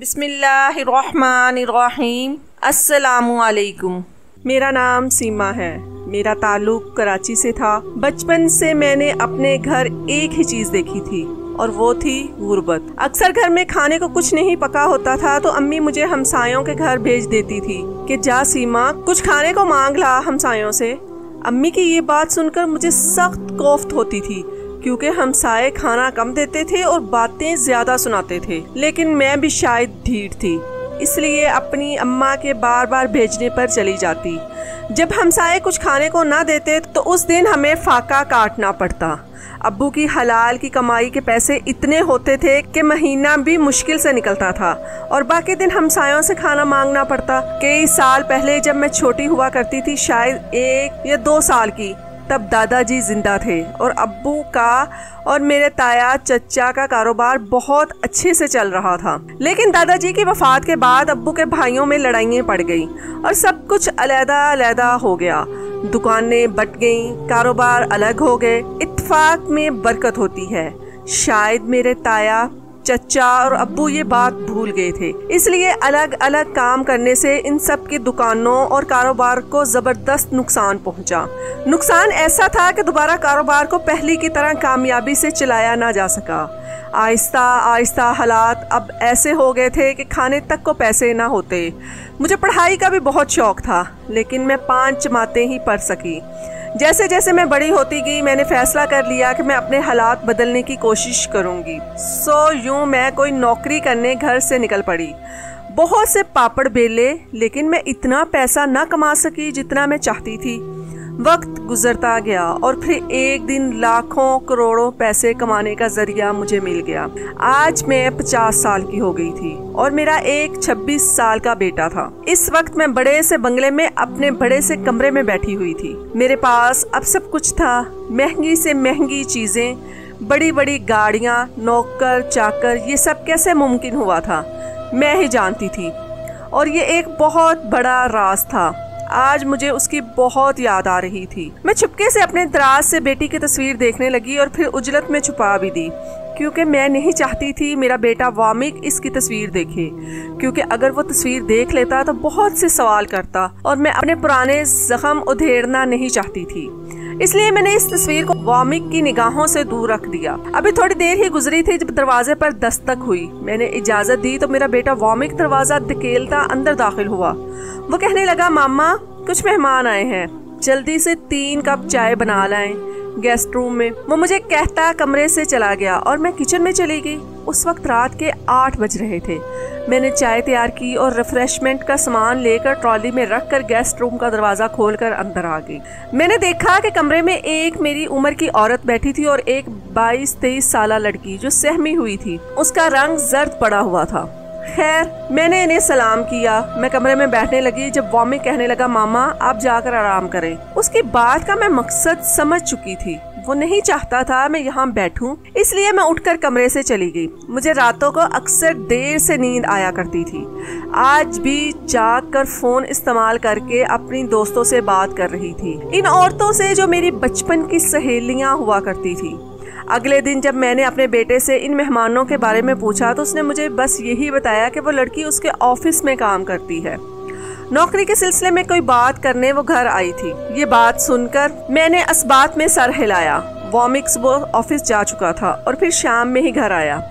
बिस्मिल्लाहिर्रहमानिर्रहीम। अस्सलामुअलैकुम। मेरा नाम सीमा है। मेरा ताल्लुक कराची से था। बचपन से मैंने अपने घर एक ही चीज़ देखी थी और वो थी गुर्बत। अक्सर घर में खाने को कुछ नहीं पका होता था तो अम्मी मुझे हमसायों के घर भेज देती थी कि जा सीमा कुछ खाने को मांग ला हमसायों से। अम्मी की ये बात सुनकर मुझे सख्त कोफ्त होती थी क्योंकि हमसाये खाना कम देते थे और बातें ज्यादा सुनाते थे, लेकिन मैं भी शायद ढीठ थी, इसलिए अपनी अम्मा के बार बार भेजने पर चली जाती। जब हमसाये कुछ खाने को ना देते तो उस दिन हमें फाका काटना पड़ता। अब्बू की हलाल की कमाई के पैसे इतने होते थे कि महीना भी मुश्किल से निकलता था और बाकी दिन हमसायों से खाना मांगना पड़ता। कई साल पहले जब मैं छोटी हुआ करती थी, शायद 1 या 2 साल की, तब दादाजी जिंदा थे और अब्बू का और मेरे ताया चचा का कारोबार बहुत अच्छे से चल रहा था। लेकिन दादाजी की वफात के बाद अब्बू के भाइयों में लड़ाइयाँ पड़ गईं और सब कुछ अलग-अलग हो गया। दुकानें बट गईं, कारोबार अलग हो गए। इत्तेफाक में बरकत होती है। शायद मेरे ताया चचा और अब्बू ये बात भूल गए थे, इसलिए अलग अलग काम करने से इन सब की दुकानों और कारोबार को जबरदस्त नुकसान पहुंचा। नुकसान ऐसा था कि दोबारा कारोबार को पहले की तरह कामयाबी से चलाया ना जा सका। आहिस्ता आहिस्ता हालात अब ऐसे हो गए थे कि खाने तक को पैसे ना होते। मुझे पढ़ाई का भी बहुत शौक था, लेकिन मैं 5 जमातें ही पढ़ सकी। जैसे जैसे मैं बड़ी होती गई मैंने फैसला कर लिया कि मैं अपने हालात बदलने की कोशिश करूंगी। यूं मैं कोई नौकरी करने घर से निकल पड़ी। बहुत से पापड़ बेले, लेकिन मैं इतना पैसा ना कमा सकी जितना मैं चाहती थी। वक्त गुजरता गया और फिर एक दिन लाखों करोड़ों पैसे कमाने का जरिया मुझे मिल गया। आज मैं 50 साल की हो गई थी और मेरा एक 26 साल का बेटा था। इस वक्त मैं बड़े से बंगले में अपने बड़े से कमरे में बैठी हुई थी। मेरे पास अब सब कुछ था, महंगी से महंगी चीजें, बड़ी बड़ी गाड़ियाँ, नौकर चाकर। ये सब कैसे मुमकिन हुआ था मैं ही जानती थी और ये एक बहुत बड़ा राज था। आज मुझे उसकी बहुत याद आ रही थी। मैं चुपके से अपने दराज से बेटी की तस्वीर देखने लगी और फिर उजलत में छुपा भी दी, क्योंकि मैं नहीं चाहती थी मेरा बेटा वामिक इसकी तस्वीर देखे, क्योंकि अगर वो तस्वीर देख लेता तो बहुत से सवाल करता और मैं अपने पुराने जख्म उधेड़ना नहीं चाहती थी। इसलिए मैंने इस तस्वीर को वामिक की निगाहों से दूर रख दिया। अभी थोड़ी देर ही गुजरी थी जब दरवाजे पर दस्तक हुई। मैंने इजाजत दी तो मेरा बेटा वामिक दरवाजा धकेलता अंदर दाखिल हुआ। वो कहने लगा, मामा कुछ मेहमान आए हैं, जल्दी से 3 कप चाय बना लाएं गेस्ट रूम में। वो मुझे कहता कमरे से चला गया और मैं किचन में चली गई। उस वक्त रात के 8 बज रहे थे। मैंने चाय तैयार की और रिफ्रेशमेंट का सामान लेकर ट्रॉली में रखकर गेस्ट रूम का दरवाजा खोलकर अंदर आ गई। मैंने देखा कि कमरे में एक मेरी उम्र की औरत बैठी थी और एक 22-23 साल लड़की जो सहमी हुई थी। उसका रंग जर्द पड़ा हुआ था। खैर मैंने इन्हें सलाम किया। मैं कमरे में बैठने लगी जब वामिक कहने लगा, मामा आप जाकर आराम करें। उसकी बात का मैं मकसद समझ चुकी थी। वो नहीं चाहता था मैं यहाँ बैठूं, इसलिए मैं उठकर कमरे से चली गई। मुझे रातों को अक्सर देर से नींद आया करती थी। आज भी जाग कर फोन इस्तेमाल करके अपनी दोस्तों से बात कर रही थी, इन औरतों से जो मेरी बचपन की सहेलियाँ हुआ करती थी। अगले दिन जब मैंने अपने बेटे से इन मेहमानों के बारे में पूछा तो उसने मुझे बस यही बताया कि वो लड़की उसके ऑफिस में काम करती है। नौकरी के सिलसिले में कोई बात करने वो घर आई थी। ये बात सुनकर मैंने असबात में सर हिलाया। वामिक सुबह ऑफिस जा चुका था और फिर शाम में ही घर आया।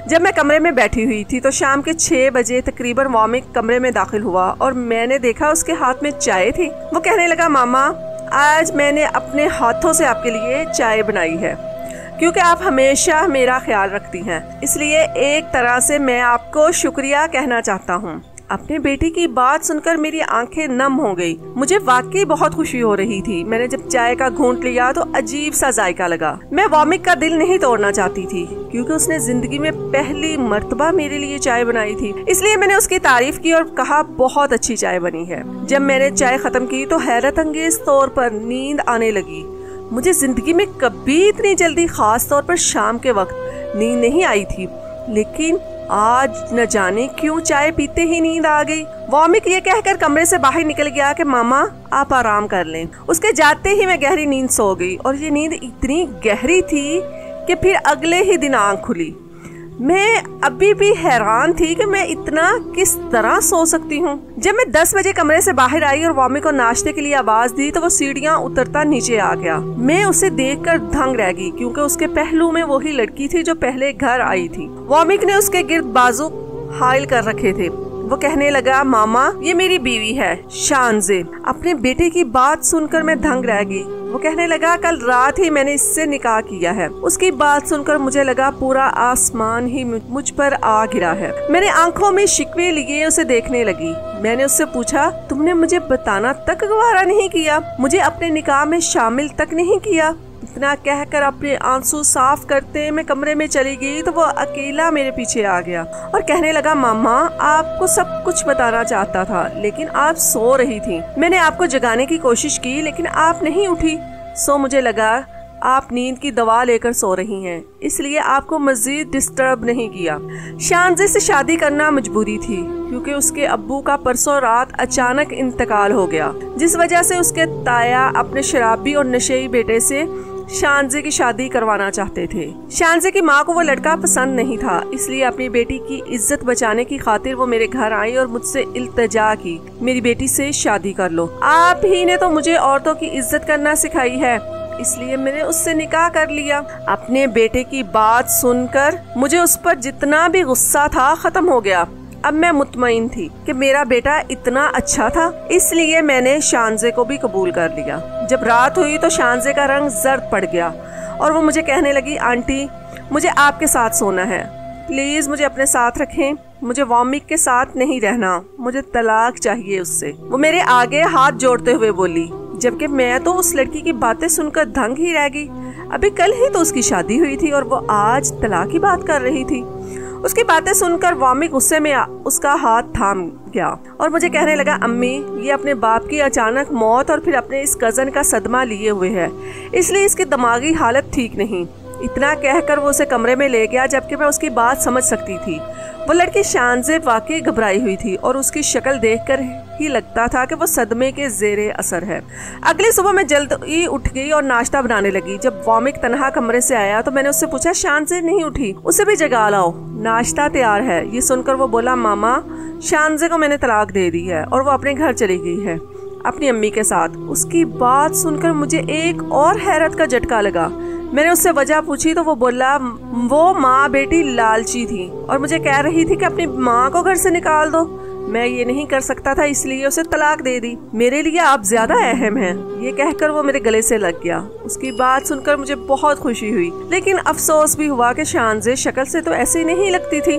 जब मैं कमरे में बैठी हुई थी तो शाम के 6 बजे तकरीबन वामिक कमरे में दाखिल हुआ और मैंने देखा उसके हाथ में चाय थी। वो कहने लगा, मामा आज मैंने अपने हाथों से आपके लिए चाय बनाई है, क्योंकि आप हमेशा मेरा ख्याल रखती हैं, इसलिए एक तरह से मैं आपको शुक्रिया कहना चाहता हूँ। अपने बेटे की बात सुनकर मेरी आंखें नम हो गई। मुझे वाकई बहुत खुशी हो रही थी। मैंने जब चाय का घूंट लिया तो अजीब सा जायका लगा। मैं वामिक का दिल नहीं तोड़ना चाहती थी, क्योंकि उसने जिंदगी में पहली मर्तबा मेरे लिए चाय बनाई थी। इसलिए मैंने उसकी तारीफ की और कहा, बहुत अच्छी चाय बनी है। जब मैंने चाय खत्म की तो हैरत अंगेज तौर पर नींद आने लगी। मुझे जिंदगी में कभी इतनी जल्दी, खास तौर पर शाम के वक्त, नींद नहीं आई थी, लेकिन आज न जाने क्यों चाय पीते ही नींद आ गई। वामिक ये कहकर कमरे से बाहर निकल गया कि मामा आप आराम कर लें। उसके जाते ही मैं गहरी नींद सो गई और ये नींद इतनी गहरी थी कि फिर अगले ही दिन आंख खुली। मैं अभी भी हैरान थी कि मैं इतना किस तरह सो सकती हूँ। जब मैं 10 बजे कमरे से बाहर आई और वॉमिक को नाश्ते के लिए आवाज दी तो वो सीढ़ियाँ उतरता नीचे आ गया। मैं उसे देखकर दंग रह गई क्योंकि उसके पहलू में वही लड़की थी जो पहले घर आई थी। वॉमिक ने उसके गिर्द बाजू हाइल कर रखे थे। वो कहने लगा, मामा ये मेरी बीवी है शानजे। अपने बेटे की बात सुनकर मैं दंग रह गई। वो कहने लगा, कल रात ही मैंने इससे निकाह किया है। उसकी बात सुनकर मुझे लगा पूरा आसमान ही मुझ पर आ गिरा है। मैंने आंखों में शिकवे लिए उसे देखने लगी। मैंने उससे पूछा, तुमने मुझे बताना तक गवारा नहीं किया, मुझे अपने निकाह में शामिल तक नहीं किया। इतना कहकर अपने आंसू साफ करते मैं कमरे में चली गई तो वो अकेला मेरे पीछे आ गया और कहने लगा, मामा आपको सब कुछ बताना चाहता था लेकिन आप सो रही थी। मैंने आपको जगाने की कोशिश की लेकिन आप नहीं उठी। सो मुझे लगा आप नींद की दवा लेकर सो रही हैं, इसलिए आपको मजीद डिस्टर्ब नहीं किया। शानजे से शादी करना मजबूरी थी क्योंकि उसके अब्बू का परसों रात अचानक इंतकाल हो गया, जिस वजह से उसके ताया अपने शराबी और नशेई बेटे से शानजे की शादी करवाना चाहते थे। शानजे की माँ को वो लड़का पसंद नहीं था, इसलिए अपनी बेटी की इज्जत बचाने की खातिर वो मेरे घर आई और मुझसे इल्तिजा की, मेरी बेटी से शादी कर लो। आप ही ने तो मुझे औरतों की इज्जत करना सिखाई है, इसलिए मैंने उससे निकाह कर लिया। अपने बेटे की बात सुनकर मुझे उस पर जितना भी गुस्सा था खत्म हो गया। अब मैं मुतमईन थी कि मेरा बेटा इतना अच्छा था, इसलिए मैंने शानजे को भी कबूल कर लिया। जब रात हुई तो शानजे का रंग जर्द पड़ गया और वो मुझे कहने लगी, आंटी मुझे आपके साथ सोना है, प्लीज मुझे अपने साथ रखें, मुझे वॉमिक के साथ नहीं रहना, मुझे तलाक चाहिए उससे। वो मेरे आगे हाथ जोड़ते हुए बोली, जबकि मैं तो उस लड़की की बातें सुनकर दंग ही रह गई। अभी कल ही तो उसकी शादी हुई थी और वो आज तलाक की बात कर रही थी। उसकी बातें सुनकर वॉमिक गुस्से में उसका हाथ थाम गया और मुझे कहने लगा, अम्मी ये अपने बाप की अचानक मौत और फिर अपने इस कजन का सदमा लिए हुए है, इसलिए इसकी दिमागी हालत ठीक नहीं। इतना कहकर वो उसे कमरे में ले गया, जबकि मैं उसकी बात समझ सकती थी। वो लड़की शानजे वाकई घबराई हुई थी और उसकी शक्ल देखकर ही लगता था कि वो सदमे के जेरे असर है। अगली सुबह मैं जल्द ही उठ गई और नाश्ता बनाने लगी। जब वॉमिक तनहा कमरे से आया तो मैंने उससे पूछा, शानजे नहीं उठी, उसे भी जगा लाओ, नाश्ता तैयार है। ये सुनकर वो बोला, मामा शानजे को मैंने तलाक दे दी है और वो अपने घर चली गई है अपनी अम्मी के साथ। उसकी बात सुनकर मुझे एक और हैरत का झटका लगा। मैंने उससे वजह पूछी तो वो बोला, वो माँ बेटी लालची थी और मुझे कह रही थी कि अपनी माँ को घर से निकाल दो। मैं ये नहीं कर सकता था, इसलिए उसे तलाक दे दी। मेरे लिए आप ज्यादा अहम हैं। ये कहकर वो मेरे गले से लग गया। उसकी बात सुनकर मुझे बहुत खुशी हुई, लेकिन अफसोस भी हुआ कि शानजे शक्ल से तो ऐसी नहीं लगती थी।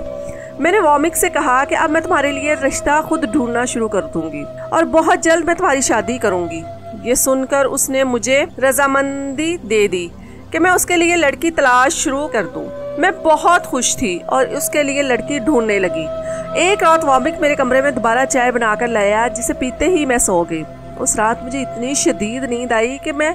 मैंने वॉमिक से कहा कि अब मैं तुम्हारे लिए रिश्ता खुद ढूंढना शुरू कर दूंगी और बहुत जल्द मैं तुम्हारी शादी करूंगी। ये सुनकर उसने मुझे रजामंदी दे दी कि मैं उसके लिए लड़की तलाश शुरू कर दूं। मैं बहुत खुश थी और उसके लिए लड़की ढूंढने लगी। एक रात वॉमिक मेरे कमरे में दोबारा चाय बनाकर लाया, जिसे पीते ही मैं सो गई। उस रात मुझे इतनी शदीद नींद आई कि मैं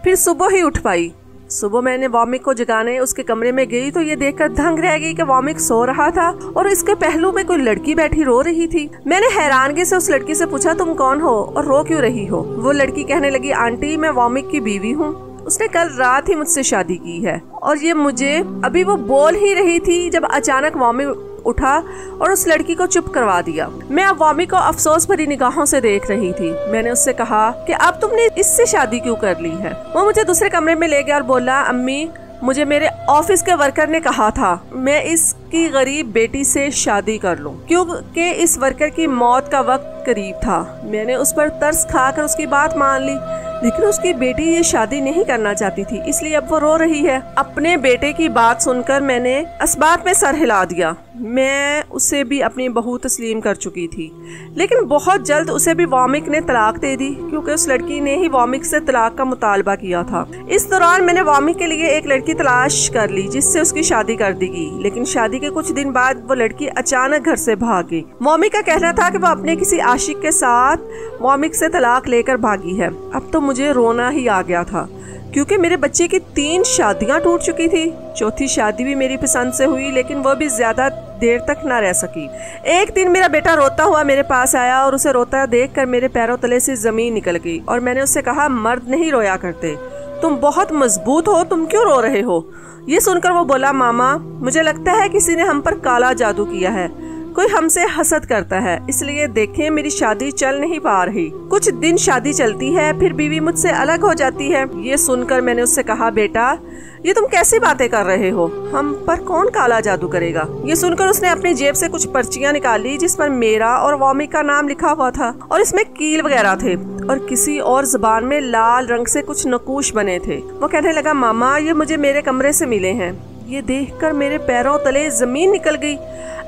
फिर सुबह ही उठ पाई। सुबह मैंने वॉमिक को जगाने उसके कमरे में गई तो ये देखकर दंग रह गई कि वॉमिक सो रहा था और इसके पहलू में कोई लड़की बैठी रो रही थी। मैंने हैरानगी से उस लड़की से पूछा, तुम कौन हो और रो क्यों रही हो? वो लड़की कहने लगी, आंटी मैं वॉमिक की बीवी हूँ, उसने कल रात ही मुझसे शादी की है। और ये मुझे अभी वो बोल ही रही थी जब अचानक वॉमिक उठा और उस लड़की को चुप करवा दिया। मैं अब वॉमिक को अफसोस भरी निगाहों से देख रही थी। मैंने उससे कहा कि अब तुमने इससे शादी क्यों कर ली है? वो मुझे दूसरे कमरे में ले गया और बोला, अम्मी मुझे मेरे ऑफिस के वर्कर ने कहा था मैं इसकी गरीब बेटी से शादी कर लूं, क्योंकि इस वर्कर की मौत का वक्त करीब था। मैंने उस पर तरस खाकर उसकी बात मान ली, लेकिन उसकी बेटी ये शादी नहीं करना चाहती थी, इसलिए अब वो रो रही है। अपने बेटे की बात सुनकर मैंने इस्बात में सर हिला दिया। मैं उसे भी अपनी बहू तस्लीम कर चुकी थी, लेकिन बहुत जल्द उसे भी वॉमिक ने तलाक दे दी, क्योंकि उस लड़की ने ही वॉमिक से तलाक का मुतालबा किया था। इस दौरान मैंने वॉमिक के लिए एक लड़की तलाश कर ली जिससे उसकी शादी कर दी गई, लेकिन शादी के कुछ दिन बाद वो लड़की अचानक घर से भाग गई। वॉमिक का कहना था कि वो अपने किसी आशिक के साथ वॉमिक से तलाक लेकर भागी है। अब तो मुझे रोना ही आ गया था, क्योंकि मेरे बच्चे की 3 शादियां टूट चुकी थी। चौथी शादी भी मेरी पसंद से हुई, लेकिन वो भी ज्यादा देर तक ना रह सकी। एक दिन मेरा बेटा रोता हुआ मेरे पास आया और उसे रोता देखकर मेरे पैरों तले से जमीन निकल गई और मैंने उससे कहा, मर्द नहीं रोया करते, तुम बहुत मजबूत हो, तुम क्यों रो रहे हो? ये सुनकर वो बोला, मामा मुझे लगता है किसी ने हम पर काला जादू किया है, कोई हमसे हसद करता है, इसलिए देखें मेरी शादी चल नहीं पा रही। कुछ दिन शादी चलती है, फिर बीवी मुझसे अलग हो जाती है। ये सुनकर मैंने उससे कहा, बेटा ये तुम कैसी बातें कर रहे हो, हम पर कौन काला जादू करेगा? ये सुनकर उसने अपनी जेब से कुछ पर्चियां निकाली जिस पर मेरा और वॉमिक का नाम लिखा हुआ था और इसमें कील वगैरह थे और किसी और जुबान में लाल रंग से कुछ नकूश बने थे। वो कहने लगा, मामा ये मुझे मेरे कमरे से मिले हैं। ये देखकर मेरे पैरों तले जमीन निकल गई।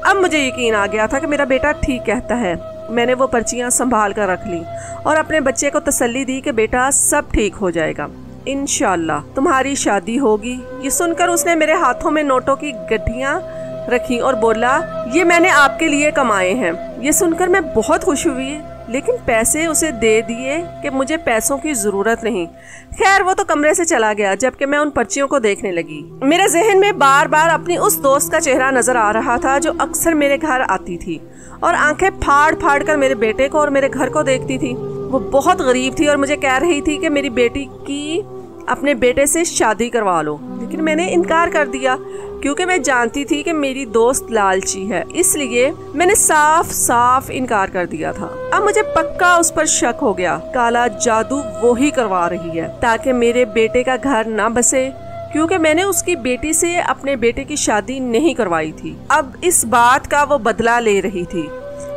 अब मुझे यकीन आ गया था कि मेरा बेटा ठीक कहता है। मैंने वो पर्चियां संभाल कर रख ली और अपने बच्चे को तसल्ली दी कि बेटा सब ठीक हो जाएगा, इंशाल्लाह तुम्हारी शादी होगी। ये सुनकर उसने मेरे हाथों में नोटों की गड्ढियां रखी और बोला, ये मैंने आपके लिए कमाए हैं। ये सुनकर मैं बहुत खुश हुई, लेकिन पैसे उसे दे दिए कि मुझे पैसों की जरूरत नहीं। खैर वो तो कमरे से चला गया, जबकि मैं उन पर्चियों को देखने लगी। मेरे जहन में बार बार अपनी उस दोस्त का चेहरा नजर आ रहा था जो अक्सर मेरे घर आती थी और आंखें फाड़ फाड़ कर मेरे बेटे को और मेरे घर को देखती थी। वो बहुत गरीब थी और मुझे कह रही थी कि मेरी बेटी की अपने बेटे से शादी करवा लो, लेकिन मैंने इनकार कर दिया क्योंकि मैं जानती थी कि मेरी दोस्त लालची है, इसलिए मैंने साफ साफ इनकार कर दिया था। अब मुझे पक्का उस पर शक हो गया, काला जादू वो ही करवा रही है ताकि मेरे बेटे का घर ना बसे, क्योंकि मैंने उसकी बेटी से अपने बेटे की शादी नहीं करवाई थी। अब इस बात का वो बदला ले रही थी।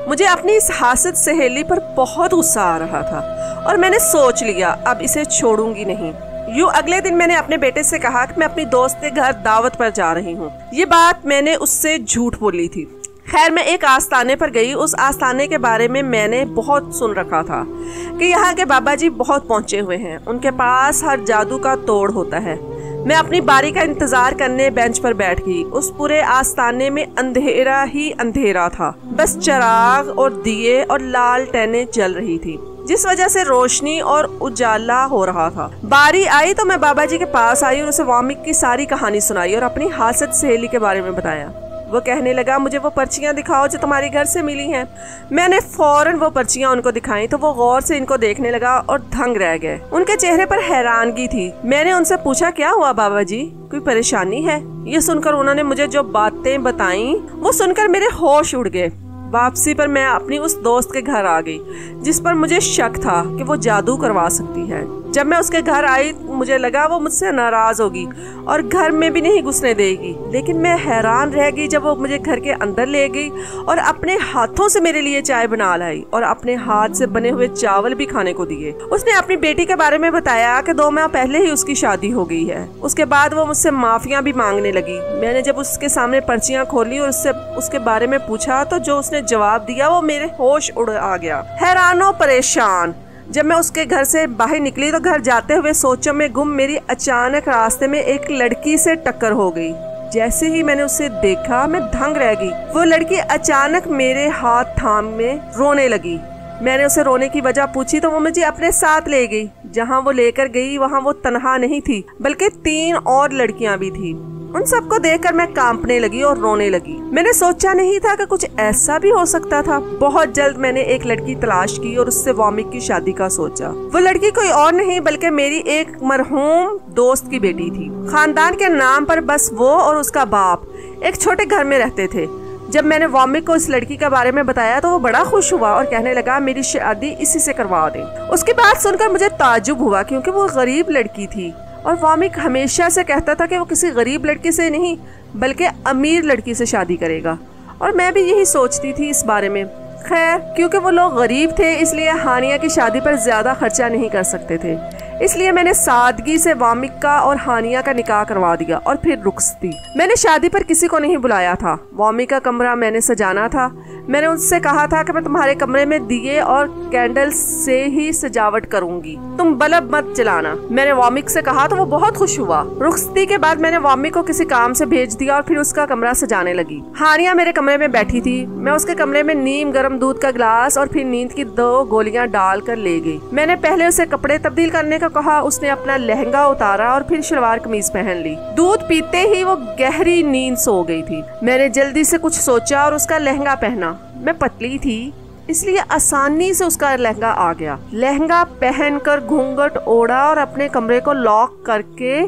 मुझे अपनी इस हासिद सहेली पर बहुत गुस्सा आ रहा था और मैंने सोच लिया अब इसे छोड़ूंगी नहीं। यूँ अगले दिन मैंने अपने बेटे से कहा कि मैं अपनी दोस्त के घर दावत पर जा रही हूँ। ये बात मैंने उससे झूठ बोली थी। खैर मैं एक आस्ताने पर गई। उस आस्ताने के बारे में मैंने बहुत सुन रखा था कि यहाँ के बाबा जी बहुत पहुँचे हुए हैं, उनके पास हर जादू का तोड़ होता है। मैं अपनी बारी का इंतजार करने बेंच पर बैठ गई। उस पूरे आस्ताने में अंधेरा ही अंधेरा था, बस चिराग और दिए और लालटेनें जल रही थी, जिस वजह से रोशनी और उजाला हो रहा था। बारी आई तो मैं बाबा जी के पास आई और उसे वॉमिक की सारी कहानी सुनाई और अपनी हासिद सहेली के बारे में बताया। वो कहने लगा, मुझे वो पर्चियां दिखाओ जो तुम्हारे घर से मिली हैं। मैंने फौरन वो पर्चियां उनको दिखाई तो वो गौर से इनको देखने लगा और दंग रह गए। उनके चेहरे पर हैरानगी थी। मैंने उनसे पूछा, क्या हुआ बाबा जी, कोई परेशानी है? ये सुनकर उन्होंने मुझे जो बातें बताई वो सुनकर मेरे होश उड़ गए। वापसी पर मैं अपनी उस दोस्त के घर आ गई जिस पर मुझे शक था कि वो जादू करवा सकती है। जब मैं उसके घर आई मुझे लगा वो मुझसे नाराज होगी और घर में भी नहीं घुसने देगी, लेकिन मैं हैरान रह गई जब वो मुझे घर के अंदर ले गई और अपने हाथों से मेरे लिए चाय बना लाई और अपने हाथ से बने हुए चावल भी खाने को दिए। उसने अपनी बेटी के बारे में बताया कि 2 माह पहले ही उसकी शादी हो गई है। उसके बाद वो मुझसे माफियां भी मांगने लगी। मैंने जब उसके सामने पर्चियां खोली और उससे उसके बारे में पूछा तो जो उसने जवाब दिया वो मेरे होश उड़ आ गया। हैरानो परेशान जब मैं उसके घर से बाहर निकली तो घर जाते हुए सोचों में गुम मेरी अचानक रास्ते में एक लड़की से टक्कर हो गई। जैसे ही मैंने उसे देखा मैं दंग रह गई। वो लड़की अचानक मेरे हाथ थाम में रोने लगी। मैंने उसे रोने की वजह पूछी तो वो मुझे अपने साथ ले गई। जहाँ वो लेकर गई वहाँ वो तन्हा नहीं थी बल्कि 3 और लड़कियां भी थी। उन सबको देखकर मैं कांपने लगी और रोने लगी। मैंने सोचा नहीं था कि कुछ ऐसा भी हो सकता था। बहुत जल्द मैंने एक लड़की तलाश की और उससे वॉमिक की शादी का सोचा। वो लड़की कोई और नहीं बल्कि मेरी एक मरहूम दोस्त की बेटी थी। खानदान के नाम पर बस वो और उसका बाप एक छोटे घर में रहते थे। जब मैंने वॉमिक को इस लड़की के बारे में बताया तो वो बड़ा खुश हुआ और कहने लगा, मेरी शादी इसी से करवा दे। उसकी बात सुनकर मुझे ताज्जुब हुआ क्योंकि वो गरीब लड़की थी और वॉमिक हमेशा से कहता था कि वो किसी गरीब लड़की से नहीं बल्कि अमीर लड़की से शादी करेगा और मैं भी यही सोचती थी इस बारे में। खैर क्योंकि वो लोग गरीब थे इसलिए हानिया की शादी पर ज्यादा खर्चा नहीं कर सकते थे, इसलिए मैंने सादगी से वॉमिक का और हानिया का निकाह करवा दिया और फिर रुखसती। मैंने शादी पर किसी को नहीं बुलाया था। वॉमिक का कमरा मैंने सजाना था। मैंने उससे कहा था कि मैं तुम्हारे कमरे में दिए और कैंडल्स से ही सजावट करूंगी, तुम बल्ब मत जलाना। मैंने वॉमिक से कहा तो वो बहुत खुश हुआ। रुखसती के बाद मैंने वॉमिक को किसी काम से भेज दिया और फिर उसका कमरा सजाने लगी। हानिया मेरे कमरे में बैठी थी। मैं उसके कमरे में नीम गर्म दूध का गिलास और फिर नींद की 2 गोलियां डाल कर ले गई। मैंने पहले उसे कपड़े तब्दील करने को कहा। उसने अपना लहंगा उतारा और फिर शलवार कमीज पहन ली। दूध पीते ही वो गहरी नींद सो गई थी। मैंने जल्दी से कुछ सोचा और उसका लहंगा पहना। मैं पतली थी इसलिए आसानी से उसका लहंगा आ गया। लहंगा पहनकर घूंघट ओढ़ा और अपने कमरे को लॉक करके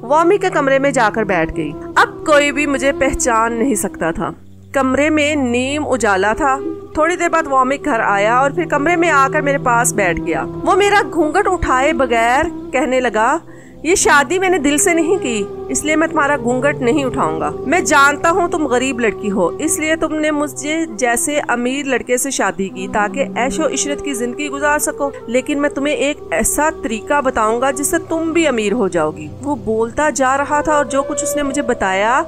वामी के कमरे में जाकर बैठ गई। अब कोई भी मुझे पहचान नहीं सकता था। कमरे में नीम उजाला था। थोड़ी देर बाद वामिक घर आया और फिर कमरे में आकर मेरे पास बैठ गया। वो मेरा घूंघट उठाए बगैर कहने लगा, ये शादी मैंने दिल से नहीं की, इसलिए मैं तुम्हारा घूंघट नहीं उठाऊंगा। मैं जानता हूँ तुम गरीब लड़की हो, इसलिए तुमने मुझे जैसे अमीर लड़के से शादी की ताकि ऐशो इशरत की जिंदगी गुजार सको, लेकिन मैं तुम्हें एक ऐसा तरीका बताऊंगा जिससे तुम भी अमीर हो जाओगी। वो बोलता जा रहा था और जो कुछ उसने मुझे बताया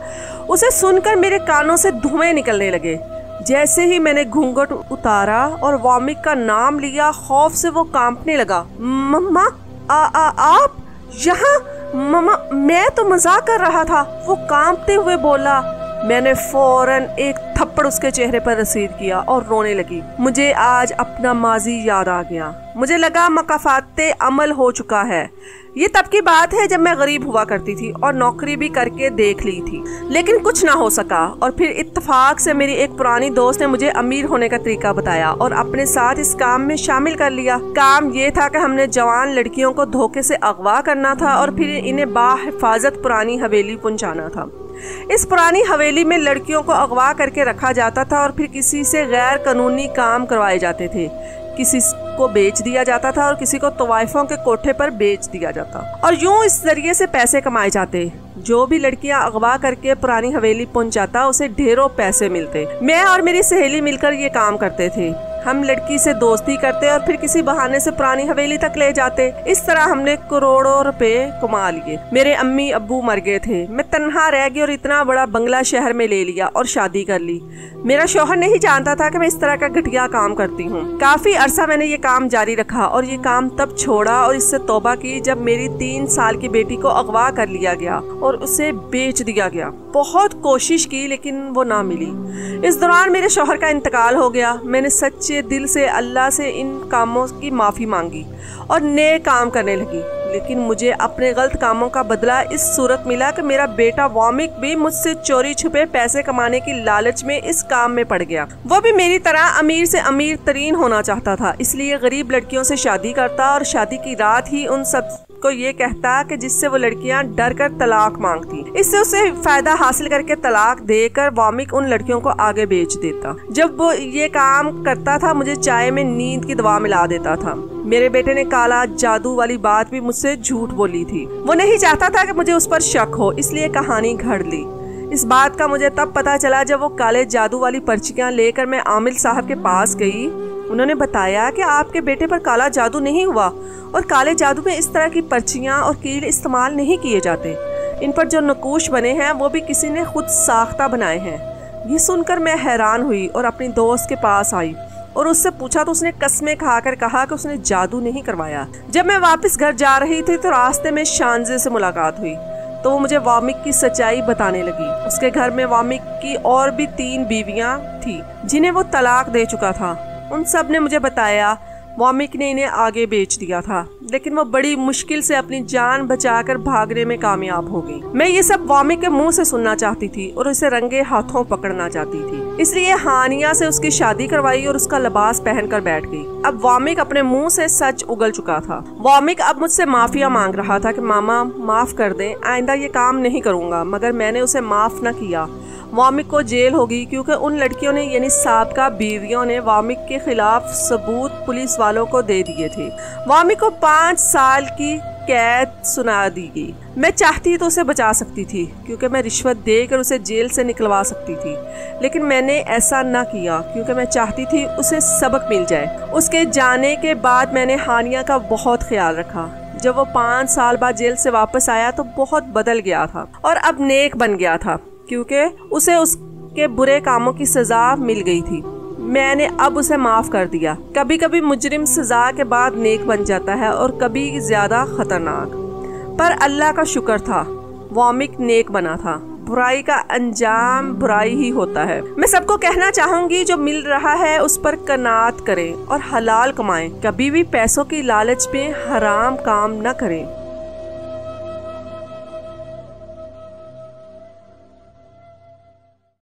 उसे सुनकर मेरे कानों से धुएं निकलने लगे। जैसे ही मैंने घूंघट उतारा और वामिक का नाम लिया, खौफ से वो कांपने लगा। मम्मा आप यहाँ? मम्मा, मैं तो मजाक कर रहा था, वो कांपते हुए बोला। मैंने फौरन एक थप्पड़ उसके चेहरे पर रसीद किया और रोने लगी। मुझे आज अपना माजी याद आ गया। मुझे लगा मकाफाते अमल हो चुका है। ये तब की बात है जब मैं गरीब हुआ करती थी और नौकरी भी करके देख ली थी, लेकिन कुछ ना हो सका। और फिर इत्तेफाक से मेरी एक पुरानी दोस्त ने मुझे अमीर होने का तरीका बताया और अपने साथ इस काम में शामिल कर लिया। काम ये था कि हमने जवान लड़कियों को धोखे से अगवा करना था और फिर इन्हें बाहिफाजत पुरानी हवेली पहुंचाना था। इस पुरानी हवेली में लड़कियों को अगवा करके रखा जाता था और फिर किसी से गैर कानूनी काम करवाए जाते थे। किसी को बेच दिया जाता था और किसी को तवाइफों के कोठे पर बेच दिया जाता और यूं इस जरिए से पैसे कमाए जाते। जो भी लड़कियां अगवा करके पुरानी हवेली पहुंच जाता उसे ढेरों पैसे मिलते। मैं और मेरी सहेली मिलकर ये काम करते थे। हम लड़की से दोस्ती करते और फिर किसी बहाने से पुरानी हवेली तक ले जाते। इस तरह हमने करोड़ों रुपए कमा लिए। मेरे अम्मी अब्बू मर गए थे। मैं तन्हा रह गई और इतना बड़ा बंगला शहर में ले लिया और शादी कर ली। मेरा शौहर नहीं जानता था कि मैं इस तरह का घटिया काम करती हूँ। काफी अरसा मैंने ये काम जारी रखा और ये काम तब छोड़ा और इससे तौबा की जब मेरी 3 साल की बेटी को अगवा कर लिया गया और उसे बेच दिया गया। बहुत कोशिश की लेकिन वो ना मिली। इस दौरान मेरे शौहर का इंतकाल हो गया। मैंने सच्चे दिल से अल्लाह से इन कामों की माफ़ी मांगी और नए काम करने लगी, लेकिन मुझे अपने गलत कामों का बदला इस सूरत मिला कि मेरा बेटा वामिक भी मुझसे चोरी छुपे पैसे कमाने की लालच में इस काम में पड़ गया। वो भी मेरी तरह अमीर से अमीर तरीन होना चाहता था, इसलिए गरीब लड़कियों से शादी करता और शादी की रात ही उन सब को ये कहता कि जिससे वो लड़कियां डर कर तलाक मांगती। इससे उसे फायदा हासिल करके तलाक देकर वामिक उन लड़कियों को आगे बेच देता। जब वो ये काम करता था मुझे चाय में नींद की दवा मिला देता था। मेरे बेटे ने काला जादू वाली बात भी मुझसे झूठ बोली थी। वो नहीं चाहता था कि मुझे उस पर शक हो, इसलिए कहानी घड़ ली। इस बात का मुझे तब पता चला जब वो काले जादू वाली पर्चियां लेकर मैं आमिल साहब के पास गई। उन्होंने बताया कि आपके बेटे पर काला जादू नहीं हुआ और काले जादू में इस तरह की पर्चियां और कील इस्तेमाल नहीं किए जाते। इन पर जो नकूश बने हैं वो भी किसी ने खुद साख्ता बनाए हैं। ये सुनकर मैं हैरान हुई और अपनी दोस्त के पास आई और उससे पूछा तो उसने कसमें खाकर कहा कि उसने जादू नहीं करवाया। जब मैं वापस घर जा रही थी तो रास्ते में शानजे से मुलाकात हुई तो वो मुझे वामिक की सच्चाई बताने लगी। उसके घर में वामिक की और भी 3 बीवियां थी जिन्हें वो तलाक दे चुका था। उन सब ने मुझे बताया वामिक ने इन्हें आगे बेच दिया था, लेकिन वो बड़ी मुश्किल से अपनी जान बचाकर भागने में कामयाब हो गई। मैं ये सब वामिक के मुंह से सुनना चाहती थी और उसे रंगे हाथों पकड़ना चाहती थी, इसलिए हानिया से उसकी शादी करवाई और उसका लिबास पहनकर बैठ गई। अब वामिक अपने मुंह से सच उगल चुका था। वामिक अब मुझसे माफिया मांग रहा था कि मामा माफ कर दें, आइंदा ये काम नहीं करूँगा, मगर मैंने उसे माफ न किया। वामिक को जेल होगी क्योंकि उन लड़कियों ने यानी साबका बीवियों ने वामिक के खिलाफ सबूत पुलिस वालों को दे दिए थे। वामिक को 5 साल की कैद सुना दी गई। मैं चाहती तो उसे बचा सकती थी क्योंकि मैं रिश्वत देकर उसे जेल से निकलवा सकती थी, लेकिन मैंने ऐसा न किया क्योंकि मैं चाहती थी उसे सबक मिल जाए। उसके जाने के बाद मैंने हानिया का बहुत ख्याल रखा। जब वो 5 साल बाद जेल से वापस आया तो बहुत बदल गया था और अब नेक बन गया था क्योंकि उसे उसके बुरे कामों की सजा मिल गई थी। मैंने अब उसे माफ कर दिया। कभी कभी मुजरिम सजा के बाद नेक बन जाता है और कभी ज्यादा खतरनाक, पर अल्लाह का शुक्र था वामिक नेक बना था। बुराई का अंजाम बुराई ही होता है। मैं सबको कहना चाहूंगी जो मिल रहा है उस पर कनात करें और हलाल कमाएं। कभी भी पैसों की लालच में हराम काम न करें।